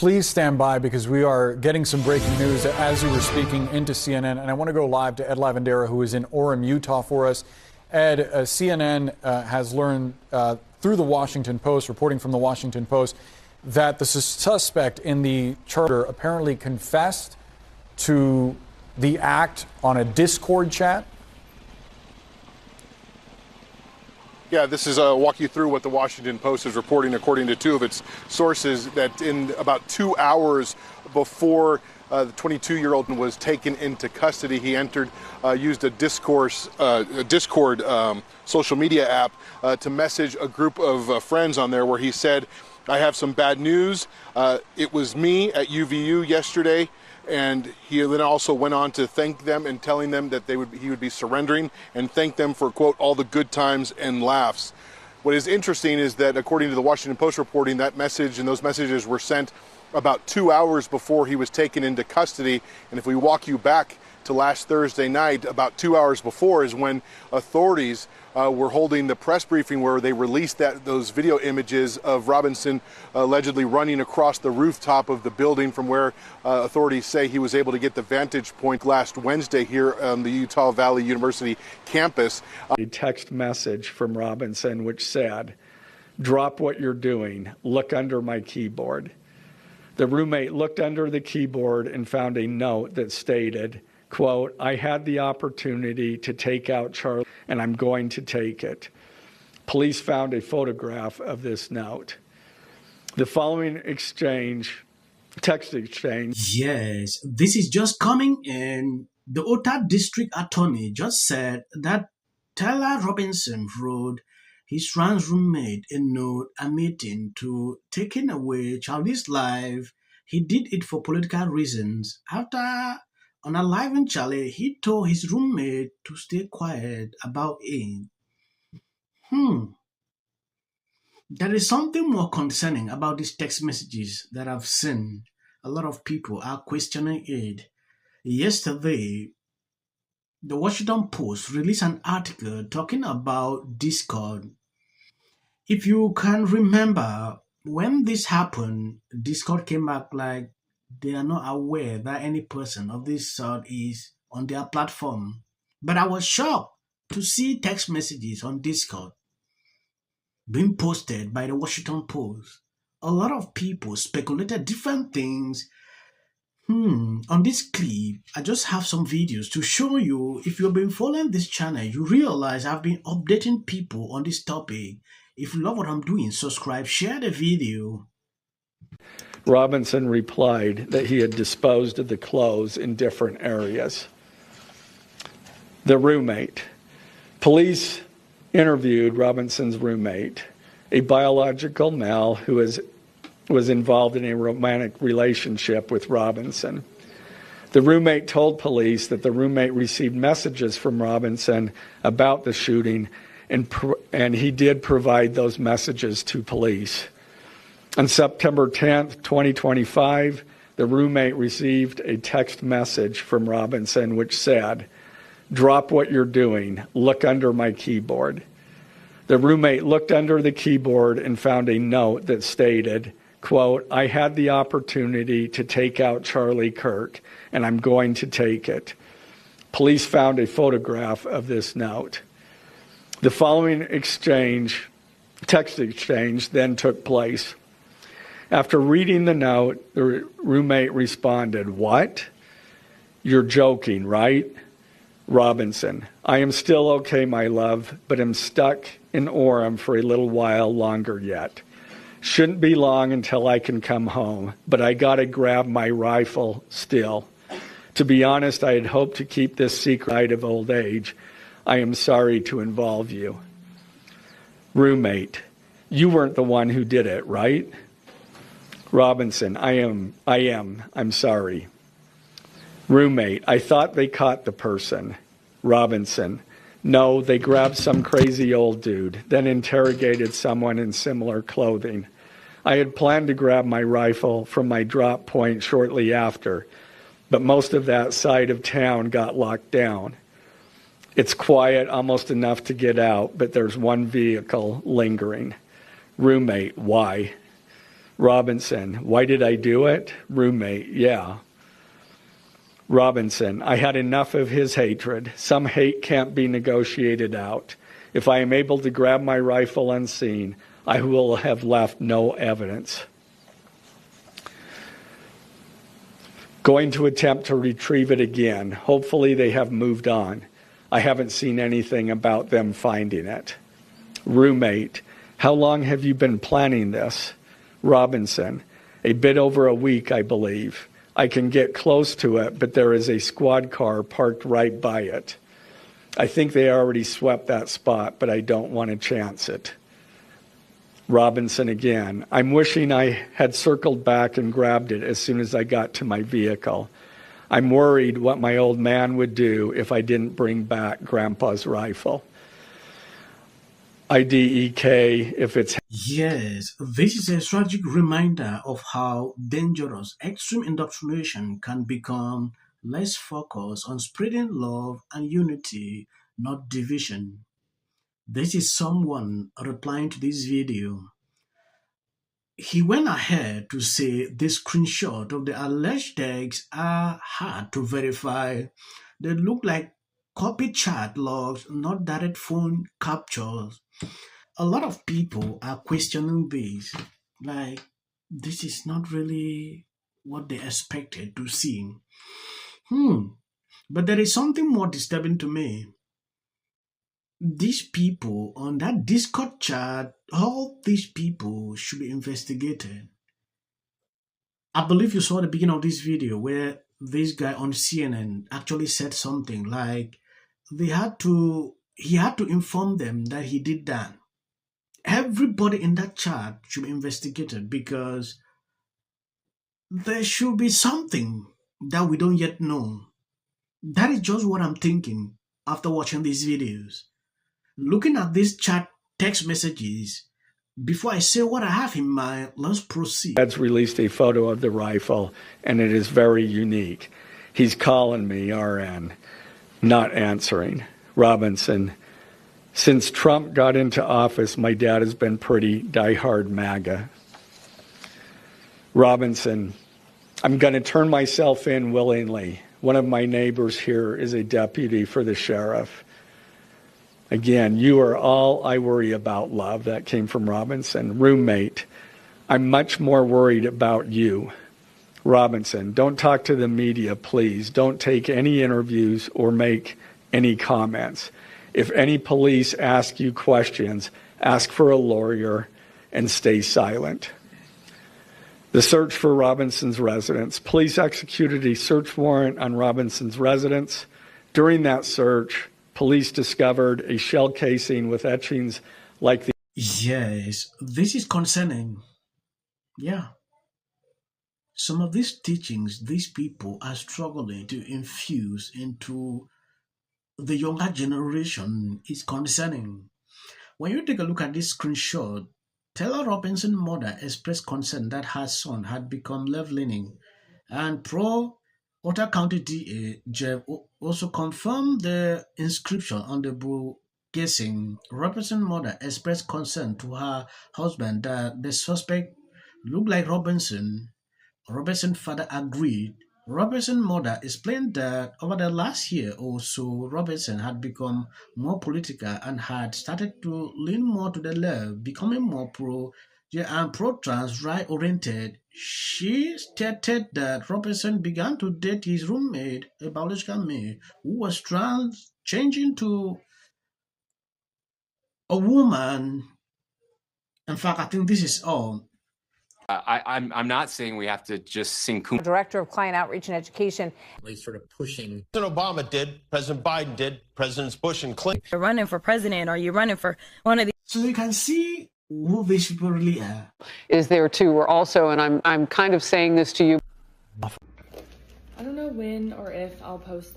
Please stand by because we are getting some breaking news as you were speaking into CNN. And I want to go live to Ed Lavandera, who is in Orem, Utah for us. Ed, CNN has learned through the Washington Post, reporting from the Washington Post, that the suspect in the charter apparently confessed to the act on a Discord chat. Yeah, this is walk you through what the Washington Post is reporting, according to two of its sources, that in about 2 hours before the 22-year-old was taken into custody, he used a Discord social media app to message a group of friends on there where he said, "I have some bad news. It was me at UVU yesterday." And he then also went on to thank them and telling them that he would be surrendering and thank them for, quote, all the good times and laughs. What is interesting is that according to the Washington Post reporting, that message and those messages were sent about 2 hours before he was taken into custody. And if we walk you back to last Thursday night, about 2 hours before is when authorities were holding the press briefing where they released those video images of Robinson allegedly running across the rooftop of the building from where authorities say he was able to get the vantage point last Wednesday here on the Utah Valley University campus. A text message from Robinson which said, "Drop what you're doing, look under my keyboard." The roommate looked under the keyboard and found a note that stated, quote, "I had the opportunity to take out Charlie, and I'm going to take it." Police found a photograph of this note. The following text exchange. Yes, this is just coming in. The Utah District Attorney just said that Tyler Robinson wrote his trans roommate a note admitting to taking away Charlie's life. He did it for political reasons. After unaliving Charlie, he told his roommate to stay quiet about it. There is something more concerning about these text messages that I've seen. A lot of people are questioning it. Yesterday, the Washington Post released an article talking about Discord. If you can remember, when this happened, Discord came back like they are not aware that any person of this sort is on their platform. But I was shocked to see text messages on Discord being posted by the Washington Post. A lot of people speculated different things. On this clip, I just have some videos to show you. If you've been following this channel, you realize I've been updating people on this topic. If you love what I'm doing, subscribe, share the video. Robinson replied that he had disposed of the clothes in different areas. The roommate. Police interviewed Robinson's roommate, a biological male who was involved in a romantic relationship with Robinson. The roommate told police that the roommate received messages from Robinson about the shooting, and he did provide those messages to police. On September 10th, 2025, the roommate received a text message from Robinson which said, "Drop what you're doing, look under my keyboard." The roommate looked under the keyboard and found a note that stated, quote, "I had the opportunity to take out Charlie Kirk, and I'm going to take it." Police found a photograph of this note. The following text exchange then took place. After reading the note, the roommate responded, "What? You're joking, right?" Robinson, "I am still okay, my love, but I'm stuck in Orem for a little while longer yet. Shouldn't be long until I can come home, but I gotta grab my rifle still. To be honest, I had hoped to keep this secret of old age. I am sorry to involve you." Roommate, "You weren't the one who did it, right?" Robinson, I am. I'm sorry." Roommate, "I thought they caught the person." Robinson, "No, they grabbed some crazy old dude, then interrogated someone in similar clothing. I had planned to grab my rifle from my drop point shortly after, but most of that side of town got locked down. It's quiet, almost enough to get out, but there's one vehicle lingering." Roommate, "Why?" Robinson, why did I do it? Roommate, yeah. Robinson, I had enough of his hatred. Some hate can't be negotiated out. If I am able to grab my rifle unseen, I will have left no evidence. Going to attempt to retrieve it again. Hopefully they have moved on. I haven't seen anything about them finding it. Roommate, how long have you been planning this? Robinson, a bit over a week, I believe. I can get close to it, but there is a squad car parked right by it. I think they already swept that spot, but I don't want to chance it. Robinson again, I'm wishing I had circled back and grabbed it as soon as I got to my vehicle. I'm worried what my old man would do if I didn't bring back Grandpa's rifle. IDEK, if it's... Yes, this is a tragic reminder of how dangerous extreme indoctrination can become. Less focus on spreading love and unity, not division. This is someone replying to this video. He went ahead to say the screenshot of the alleged texts are hard to verify. They look like copy chat logs, not direct phone captures. A lot of people are questioning this. Like, this is not really what they expected to see. But there is something more disturbing to me. These people on that Discord chat, all these people should be investigated. I believe you saw the beginning of this video where this guy on CNN actually said something like he had to inform them that he did that. Everybody in that chat should be investigated because there should be something that we don't yet know. That is just what I'm thinking after watching these videos. Looking at these chat text messages, before I say what I have in mind, let's proceed. Dad's released a photo of the rifle, and it is very unique. He's calling me, RN, not answering. Robinson, since Trump got into office, my dad has been pretty diehard MAGA. Robinson, I'm going to turn myself in willingly. One of my neighbors here is a deputy for the sheriff. Again, you are all I worry about, love. That came from Robinson. Roommate, I'm much more worried about you. Robinson, don't talk to the media, please. Don't take any interviews or make any comments. If any police ask you questions, ask for a lawyer and stay silent. The search for Robinson's residence. Police executed a search warrant on Robinson's residence. During that search, police discovered a shell casing with etchings like the... Yes, this is concerning. Yeah. Some of these teachings, these people are struggling to infuse into the younger generation is concerning. When you take a look at this screenshot, Taylor Robinson's mother expressed concern that her son had become left-leaning, and pro-Otter County DA Jeff also confirmed the inscription on the book casing. Robinson's mother expressed concern to her husband that the suspect looked like Robinson. Robinson's father agreed. Robinson's mother explained that over the last year or so, Robinson had become more political and had started to lean more to the left, becoming more pro-trans, right-oriented. She stated that Robinson began to date his roommate, a biological male, who was trans, changing to a woman. In fact, I think this is all. I'm not saying we have to just sing kumbaya. Director of Client Outreach and Education. Sort of pushing. President Obama did, President Biden did, Presidents Bush and Clinton. You're running for president, or you're running for one of these. So you can see who these people really are. Is there too. We're also, and I'm kind of saying this to you. I don't know when or if I'll post